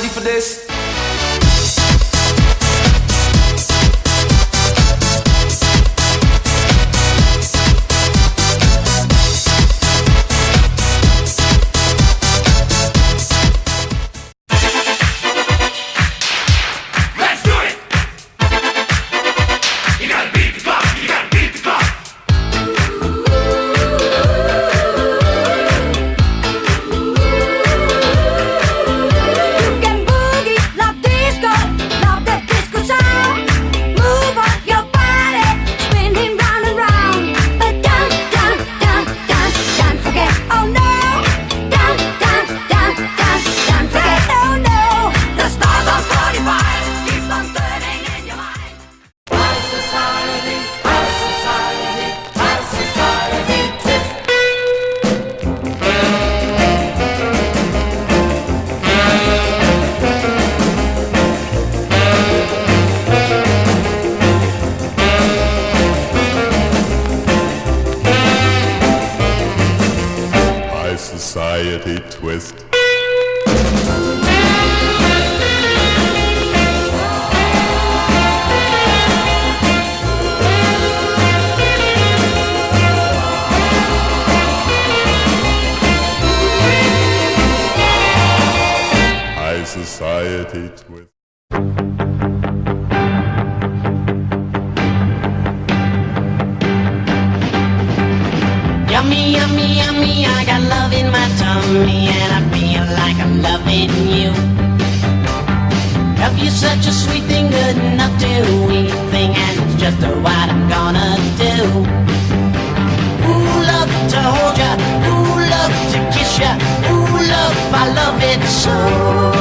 ready for this? Society twist. High society twist. Yummy, yummy, yummy, I got love in my tummy and I feel like I'm loving you. Love you such a sweet thing, good enough to eat thing, and it's just what I'm gonna do. Ooh, love to hold ya, ooh, love to kiss ya, ooh, love, I love it so.